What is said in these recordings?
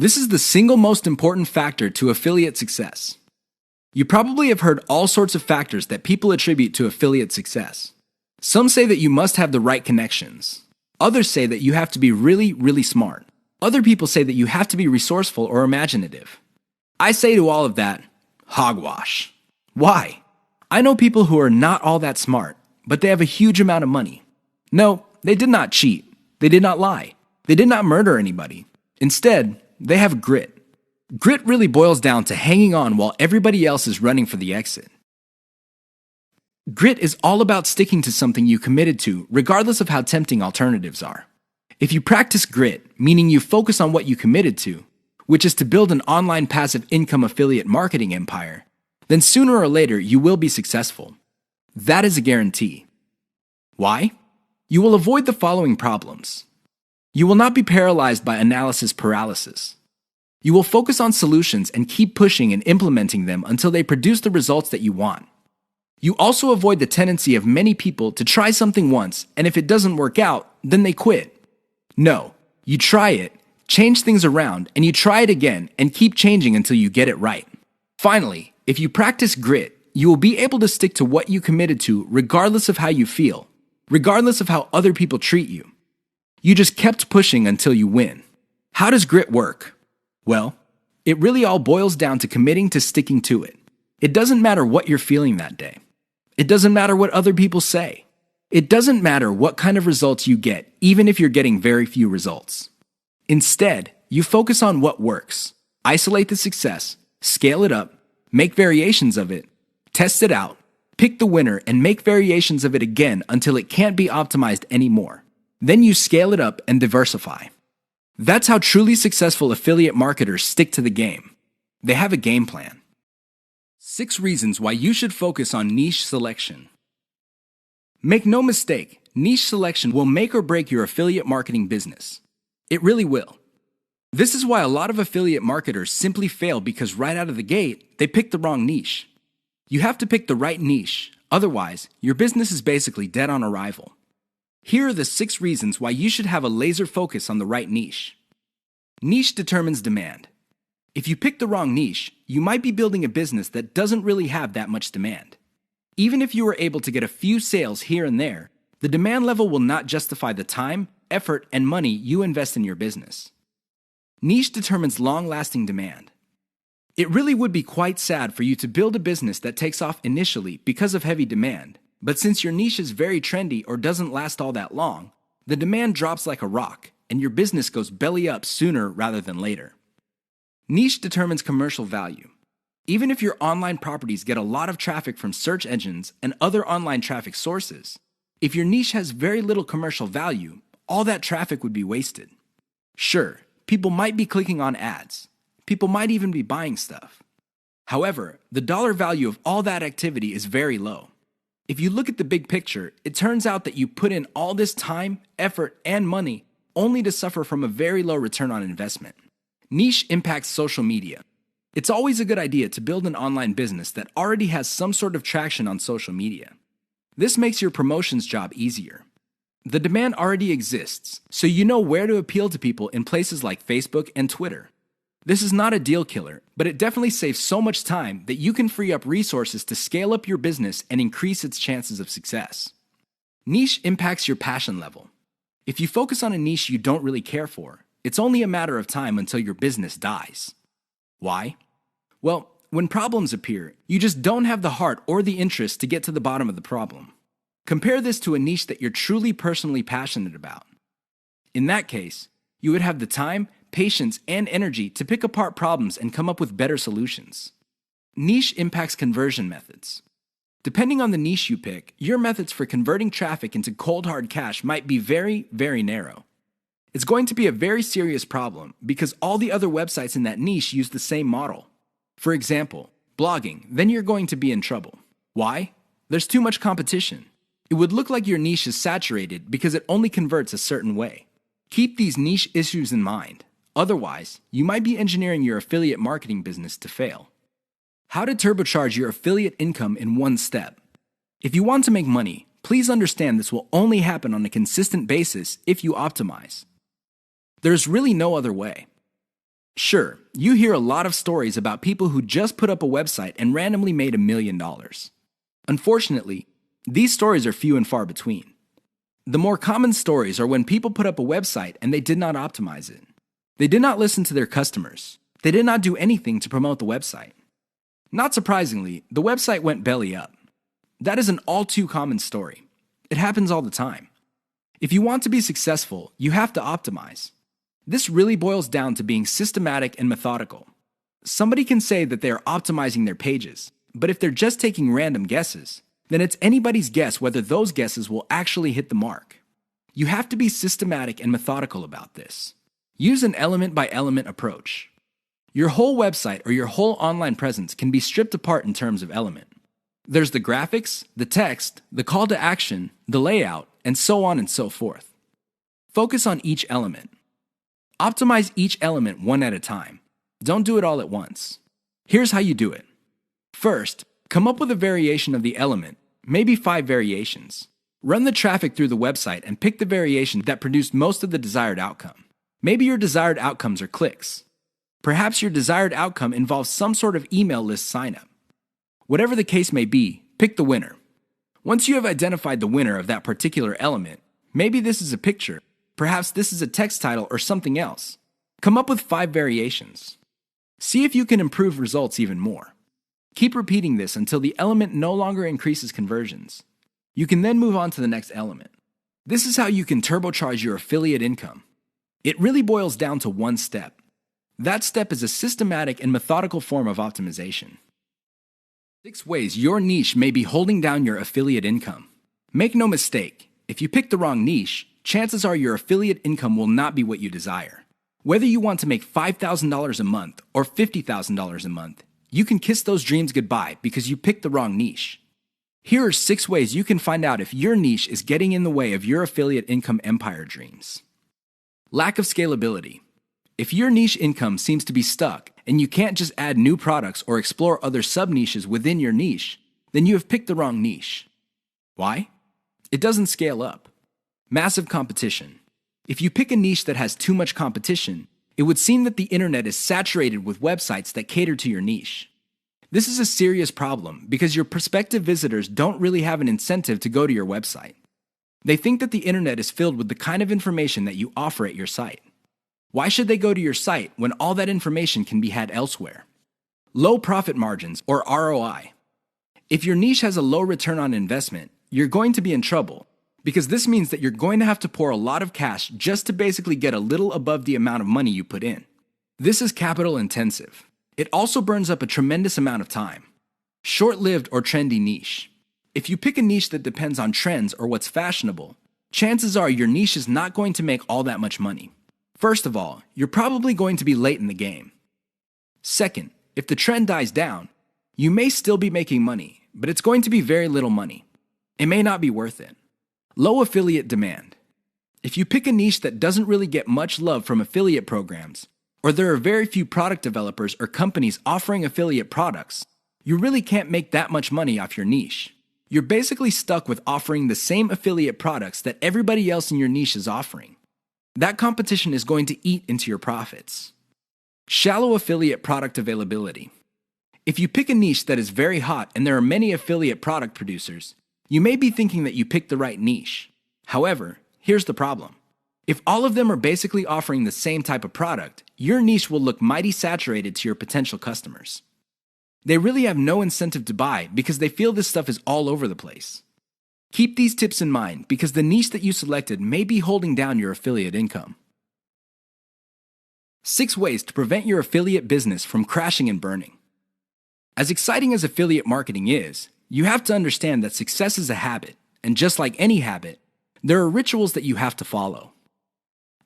This is the single most important factor to affiliate success. You probably have heard all sorts of factors that people attribute to affiliate success. Some say that you must have the right connections. Others say that you have to be really, really smart. Other people say that you have to be resourceful or imaginative. I say to all of that, hogwash. Why? I know people who are not all that smart, but they have a huge amount of money. No, they did not cheat. They did not lie. They did not murder anybody. Instead, they have grit. Grit really boils down to hanging on while everybody else is running for the exit. Grit is all about sticking to something you committed to, regardless of how tempting alternatives are. If you practice grit, meaning you focus on what you committed to, which is to build an online passive income affiliate marketing empire, then sooner or later you will be successful. That is a guarantee. Why? You will avoid the following problems. You will not be paralyzed by analysis paralysis. You will focus on solutions and keep pushing and implementing them until they produce the results that you want. You also avoid the tendency of many people to try something once, and if it doesn't work out, then they quit. No, you try it, change things around, and you try it again and keep changing until you get it right. Finally, if you practice grit, you will be able to stick to what you committed to regardless of how you feel, regardless of how other people treat you. You just kept pushing until you win. How does grit work? Well, it really all boils down to committing to sticking to it. It doesn't matter what you're feeling that day. It doesn't matter what other people say. It doesn't matter what kind of results you get, even if you're getting very few results. Instead, you focus on what works. Isolate the success, scale it up, make variations of it, test it out, pick the winner, and make variations of it again until it can't be optimized anymore. Then you scale it up and diversify. That's how truly successful affiliate marketers stick to the game. They have a game plan. 6 reasons why you should focus on niche selection. Make no mistake, niche selection will make or break your affiliate marketing business. It really will. This is why a lot of affiliate marketers simply fail because right out of the gate, they pick the wrong niche. You have to pick the right niche, otherwise, your business is basically dead on arrival. Here are the 6 reasons why you should have a laser focus on the right niche. Niche determines demand. If you pick the wrong niche, you might be building a business that doesn't really have that much demand. Even if you were able to get a few sales here and there, the demand level will not justify the time, effort, and money you invest in your business. Niche determines long-lasting demand. It really would be quite sad for you to build a business that takes off initially because of heavy demand, but since your niche is very trendy or doesn't last all that long, the demand drops like a rock, and your business goes belly up sooner rather than later. Niche determines commercial value. Even if your online properties get a lot of traffic from search engines and other online traffic sources, if your niche has very little commercial value, all that traffic would be wasted. Sure, people might be clicking on ads. People might even be buying stuff. However, the dollar value of all that activity is very low. If you look at the big picture, it turns out that you put in all this time, effort, and money only to suffer from a very low return on investment. Niche impacts social media. It's always a good idea to build an online business that already has some sort of traction on social media. This makes your promotions job easier. The demand already exists, so you know where to appeal to people in places like Facebook and Twitter. This is not a deal killer, but it definitely saves so much time that you can free up resources to scale up your business and increase its chances of success. Niche impacts your passion level. If you focus on a niche you don't really care for, it's only a matter of time until your business dies. Why? Well, when problems appear, you just don't have the heart or the interest to get to the bottom of the problem. Compare this to a niche that you're truly personally passionate about. In that case, you would have the time, patience, and energy to pick apart problems and come up with better solutions. Niche impacts conversion methods. Depending on the niche you pick, your methods for converting traffic into cold hard cash might be very, very narrow. It's going to be a very serious problem because all the other websites in that niche use the same model. For example, blogging, then you're going to be in trouble. Why? There's too much competition. It would look like your niche is saturated because it only converts a certain way. Keep these niche issues in mind. Otherwise, you might be engineering your affiliate marketing business to fail. How to turbocharge your affiliate income in one step. If you want to make money, please understand this will only happen on a consistent basis if you optimize. There's really no other way. Sure, you hear a lot of stories about people who just put up a website and randomly made $1 million. Unfortunately, these stories are few and far between. The more common stories are when people put up a website and they did not optimize it. They did not listen to their customers. They did not do anything to promote the website. Not surprisingly, the website went belly up. That is an all too common story. It happens all the time. If you want to be successful, you have to optimize. This really boils down to being systematic and methodical. Somebody can say that they are optimizing their pages, but if they're just taking random guesses, then it's anybody's guess whether those guesses will actually hit the mark. You have to be systematic and methodical about this. Use an element-by-element approach. Your whole website or your whole online presence can be stripped apart in terms of element. There's the graphics, the text, the call to action, the layout, and so on and so forth. Focus on each element. Optimize each element one at a time. Don't do it all at once. Here's how you do it. First, come up with a variation of the element, maybe 5 variations. Run the traffic through the website and pick the variation that produced most of the desired outcome. Maybe your desired outcomes are clicks. Perhaps your desired outcome involves some sort of email list sign-up. Whatever the case may be, pick the winner. Once you have identified the winner of that particular element, maybe this is a picture, perhaps this is a text title or something else. Come up with 5 variations. See if you can improve results even more. Keep repeating this until the element no longer increases conversions. You can then move on to the next element. This is how you can turbocharge your affiliate income. It really boils down to one step. That step is a systematic and methodical form of optimization. 6 ways your niche may be holding down your affiliate income. Make no mistake, if you pick the wrong niche, chances are your affiliate income will not be what you desire. Whether you want to make $5,000 a month or $50,000 a month, you can kiss those dreams goodbye because you picked the wrong niche. Here are 6 ways you can find out if your niche is getting in the way of your affiliate income empire dreams. Lack of scalability. If your niche income seems to be stuck and you can't just add new products or explore other sub-niches within your niche, then you have picked the wrong niche. Why? It doesn't scale up. Massive competition. If you pick a niche that has too much competition, it would seem that the internet is saturated with websites that cater to your niche. This is a serious problem because your prospective visitors don't really have an incentive to go to your website. They think that the internet is filled with the kind of information that you offer at your site. Why should they go to your site when all that information can be had elsewhere? Low profit margins, or ROI. If your niche has a low return on investment, you're going to be in trouble because this means that you're going to have to pour a lot of cash just to basically get a little above the amount of money you put in. This is capital intensive. It also burns up a tremendous amount of time. Short-lived or trendy niche. If you pick a niche that depends on trends or what's fashionable, chances are your niche is not going to make all that much money. First of all, you're probably going to be late in the game. Second, if the trend dies down, you may still be making money, but it's going to be very little money. It may not be worth it. Low affiliate demand. If you pick a niche that doesn't really get much love from affiliate programs, or there are very few product developers or companies offering affiliate products, you really can't make that much money off your niche. You're basically stuck with offering the same affiliate products that everybody else in your niche is offering. That competition is going to eat into your profits. Shallow affiliate product availability. If you pick a niche that is very hot and there are many affiliate product producers, you may be thinking that you picked the right niche. However, here's the problem. If all of them are basically offering the same type of product, your niche will look mighty saturated to your potential customers. They really have no incentive to buy because they feel this stuff is all over the place. Keep these tips in mind because the niche that you selected may be holding down your affiliate income. 6 ways to prevent your affiliate business from crashing and burning. As exciting as affiliate marketing is, you have to understand that success is a habit, and just like any habit, there are rituals that you have to follow.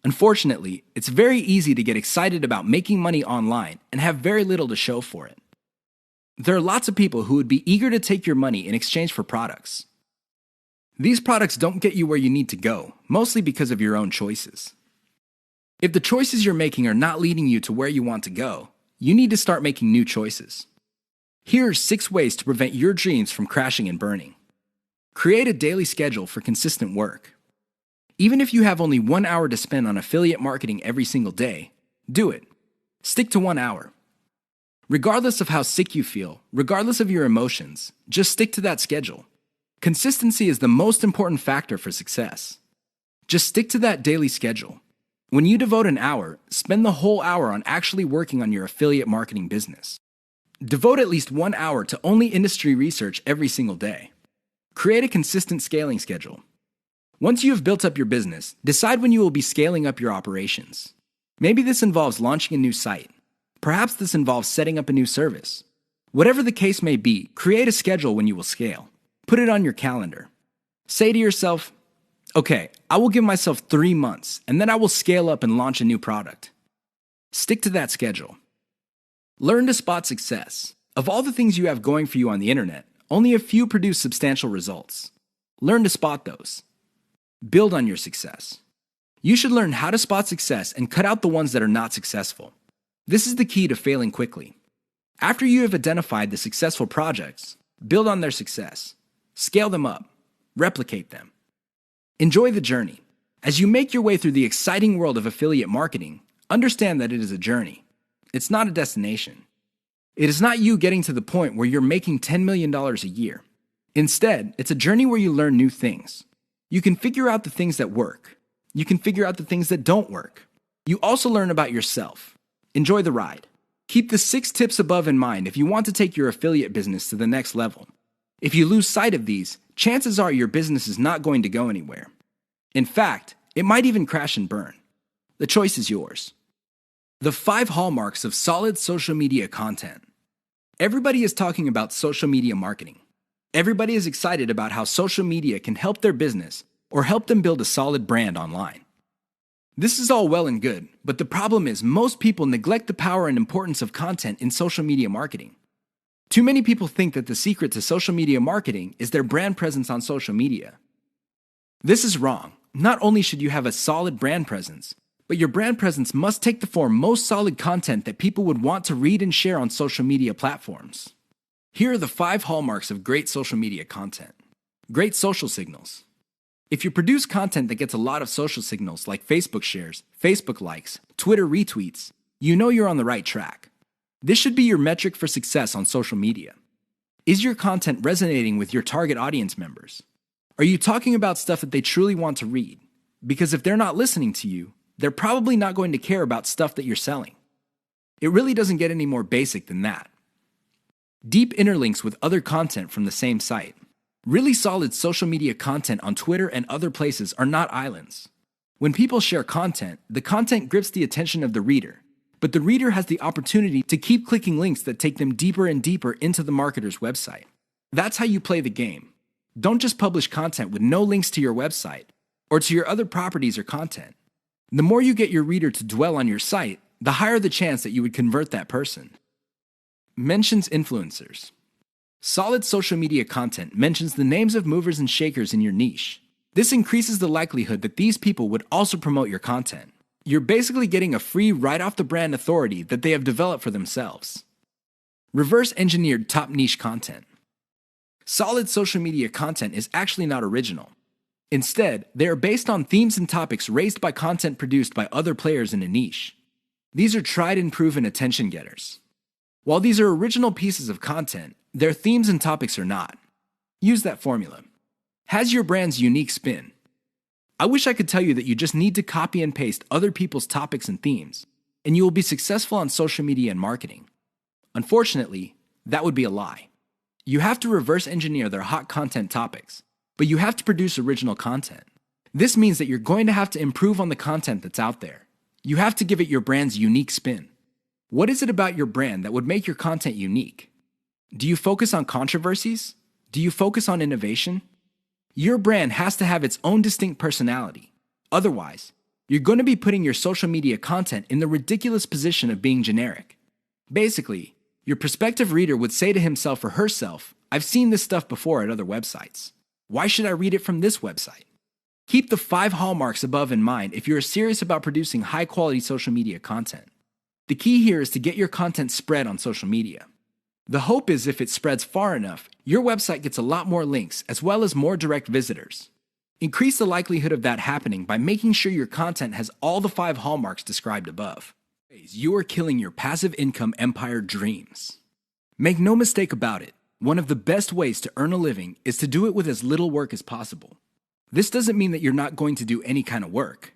Unfortunately, it's very easy to get excited about making money online and have very little to show for it. There are lots of people who would be eager to take your money in exchange for products. These products don't get you where you need to go, mostly because of your own choices. If the choices you're making are not leading you to where you want to go, you need to start making new choices. Here are 6 ways to prevent your dreams from crashing and burning. Create a daily schedule for consistent work. Even if you have only 1 hour to spend on affiliate marketing every single day, do it. Stick to 1 hour. Regardless of how sick you feel, regardless of your emotions, just stick to that schedule. Consistency is the most important factor for success. Just stick to that daily schedule. When you devote an hour, spend the whole hour on actually working on your affiliate marketing business. Devote at least 1 hour to only industry research every single day. Create a consistent scaling schedule. Once you have built up your business, decide when you will be scaling up your operations. Maybe this involves launching a new site. Perhaps this involves setting up a new service. Whatever the case may be, create a schedule when you will scale. Put it on your calendar. Say to yourself, okay, I will give myself 3 months, and then I will scale up and launch a new product. Stick to that schedule. Learn to spot success. Of all the things you have going for you on the internet, only a few produce substantial results. Learn to spot those. Build on your success. You should learn how to spot success and cut out the ones that are not successful. This is the key to failing quickly. After you have identified the successful projects, build on their success. Scale them up. Replicate them. Enjoy the journey. As you make your way through the exciting world of affiliate marketing, understand that it is a journey. It's not a destination. It is not you getting to the point where you're making $10 million a year. Instead, it's a journey where you learn new things. You can figure out the things that work. You can figure out the things that don't work. You also learn about yourself. Enjoy the ride. Keep the 6 tips above in mind if you want to take your affiliate business to the next level. If you lose sight of these, chances are your business is not going to go anywhere. In fact, it might even crash and burn. The choice is yours. The 5 hallmarks of solid social media content. Everybody is talking about social media marketing. Everybody is excited about how social media can help their business or help them build a solid brand online. This is all well and good, but the problem is most people neglect the power and importance of content in social media marketing. Too many people think that the secret to social media marketing is their brand presence on social media. This is wrong. Not only should you have a solid brand presence, but your brand presence must take the form most solid content that people would want to read and share on social media platforms. Here are the 5 hallmarks of great social media content. Great social signals. If you produce content that gets a lot of social signals like Facebook shares, Facebook likes, Twitter retweets, you know you're on the right track. This should be your metric for success on social media. Is your content resonating with your target audience members? Are you talking about stuff that they truly want to read? Because if they're not listening to you, they're probably not going to care about stuff that you're selling. It really doesn't get any more basic than that. Deep interlinks with other content from the same site. Really solid social media content on Twitter and other places are not islands. When people share content, the content grips the attention of the reader, but the reader has the opportunity to keep clicking links that take them deeper and deeper into the marketer's website. That's how you play the game. Don't just publish content with no links to your website or to your other properties or content. The more you get your reader to dwell on your site, the higher the chance that you would convert that person. Mentions influencers. Solid social media content mentions the names of movers and shakers in your niche. This increases the likelihood that these people would also promote your content. You're basically getting a free right-off-the-brand authority that they have developed for themselves. Reverse-engineered top niche content. Solid social media content is actually not original. Instead, they are based on themes and topics raised by content produced by other players in a niche. These are tried and proven attention getters. While these are original pieces of content, their themes and topics are not. Use that formula. Has your brand's unique spin. I wish I could tell you that you just need to copy and paste other people's topics and themes, and you will be successful on social media and marketing. Unfortunately, that would be a lie. You have to reverse engineer their hot content topics, but you have to produce original content. This means that you're going to have to improve on the content that's out there. You have to give it your brand's unique spin. What is it about your brand that would make your content unique? Do you focus on controversies? Do you focus on innovation? Your brand has to have its own distinct personality. Otherwise, you're going to be putting your social media content in the ridiculous position of being generic. Basically, your prospective reader would say to himself or herself, I've seen this stuff before at other websites. Why should I read it from this website? Keep the 5 hallmarks above in mind if you're serious about producing high-quality social media content. The key here is to get your content spread on social media. The hope is if it spreads far enough, your website gets a lot more links as well as more direct visitors. Increase the likelihood of that happening by making sure your content has all the 5 hallmarks described above. You are killing your passive income empire dreams. Make no mistake about it, one of the best ways to earn a living is to do it with as little work as possible. This doesn't mean that you're not going to do any kind of work.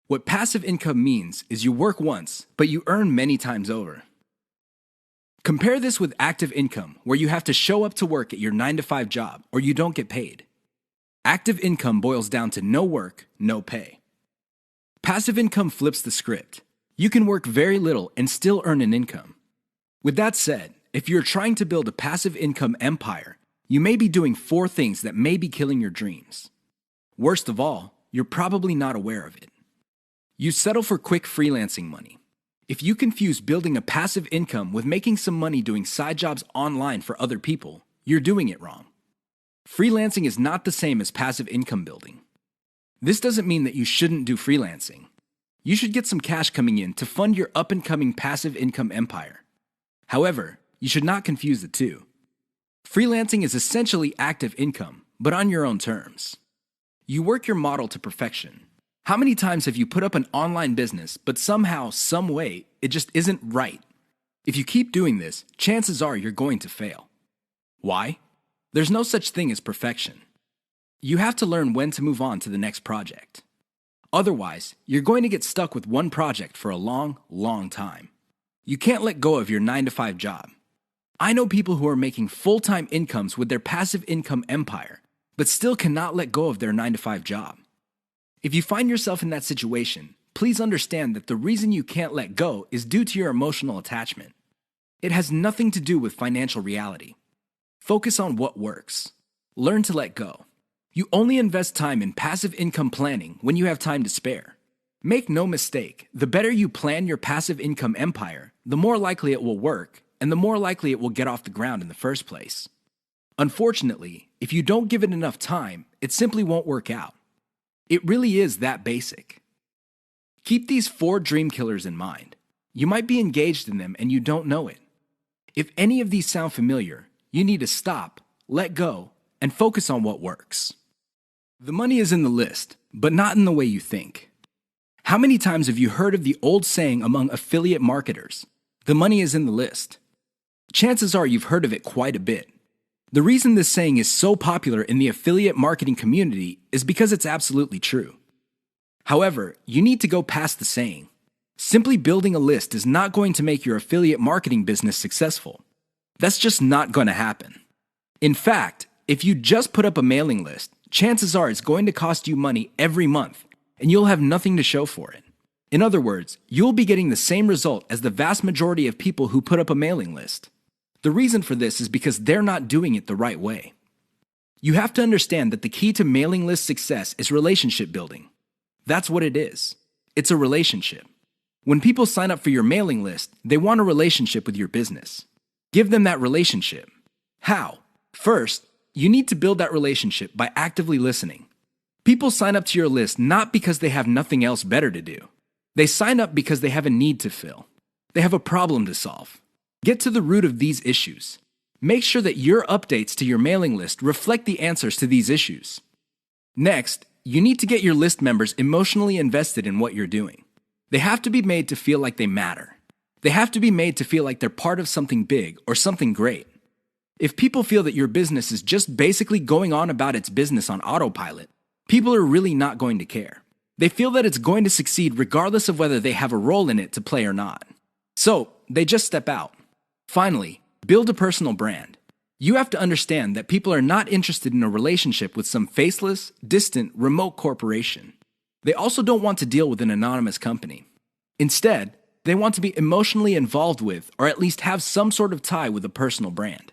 What passive income means is you work once, but you earn many times over. Compare this with active income, where you have to show up to work at your 9-to-5 job or you don't get paid. Active income boils down to no work, no pay. Passive income flips the script. You can work very little and still earn an income. With that said, if you're trying to build a passive income empire, you may be doing 4 things that may be killing your dreams. Worst of all, you're probably not aware of it. You settle for quick freelancing money. If you confuse building a passive income with making some money doing side jobs online for other people, you're doing it wrong. Freelancing is not the same as passive income building. This doesn't mean that you shouldn't do freelancing. You should get some cash coming in to fund your up-and-coming passive income empire. However, you should not confuse the two. Freelancing is essentially active income, but on your own terms. You work your model to perfection. How many times have you put up an online business, but somehow, some way, it just isn't right? If you keep doing this, chances are you're going to fail. Why? There's no such thing as perfection. You have to learn when to move on to the next project. Otherwise, you're going to get stuck with one project for a long, long time. You can't let go of your 9-to-5 job. I know people who are making full-time incomes with their passive income empire, but still cannot let go of their 9-to-5 job. If you find yourself in that situation, please understand that the reason you can't let go is due to your emotional attachment. It has nothing to do with financial reality. Focus on what works. Learn to let go. You only invest time in passive income planning when you have time to spare. Make no mistake, the better you plan your passive income empire, the more likely it will work, and the more likely it will get off the ground in the first place. Unfortunately, if you don't give it enough time, it simply won't work out. It really is that basic. Keep these 4 dream killers in mind. You might be engaged in them and you don't know it. If any of these sound familiar, you need to stop, let go, and focus on what works. The money is in the list, but not in the way you think. How many times have you heard of the old saying among affiliate marketers, "The money is in the list"? Chances are you've heard of it quite a bit. The reason this saying is so popular in the affiliate marketing community is because it's absolutely true. However, you need to go past the saying. Simply building a list is not going to make your affiliate marketing business successful. That's just not going to happen. In fact, if you just put up a mailing list, chances are it's going to cost you money every month, and you'll have nothing to show for it. In other words, you'll be getting the same result as the vast majority of people who put up a mailing list. The reason for this is because they're not doing it the right way. You have to understand that the key to mailing list success is relationship building. That's what it is. It's a relationship. When people sign up for your mailing list, they want a relationship with your business. Give them that relationship. How? First, you need to build that relationship by actively listening. People sign up to your list not because they have nothing else better to do. They sign up because they have a need to fill. They have a problem to solve. Get to the root of these issues. Make sure that your updates to your mailing list reflect the answers to these issues. Next, you need to get your list members emotionally invested in what you're doing. They have to be made to feel like they matter. They have to be made to feel like they're part of something big or something great. If people feel that your business is just basically going on about its business on autopilot, people are really not going to care. They feel that it's going to succeed regardless of whether they have a role in it to play or not. So, they just step out. Finally, build a personal brand. You have to understand that people are not interested in a relationship with some faceless, distant, remote corporation. They also don't want to deal with an anonymous company. Instead, they want to be emotionally involved with, or at least have some sort of tie with a personal brand.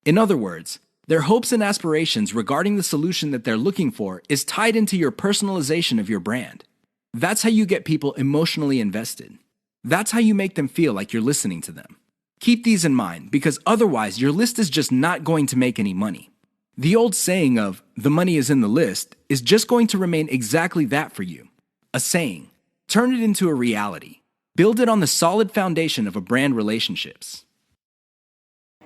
In other words, their hopes and aspirations regarding the solution that they're looking for is tied into your personalization of your brand. That's how you get people emotionally invested. That's how you make them feel like you're listening to them. Keep these in mind, because otherwise your list is just not going to make any money. The old saying of, "the money is in the list," is just going to remain exactly that for you. A saying. Turn it into a reality. Build it on the solid foundation of a brand relationships.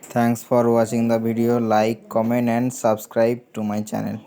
Thanks for watching the video. Like, comment and subscribe to my channel.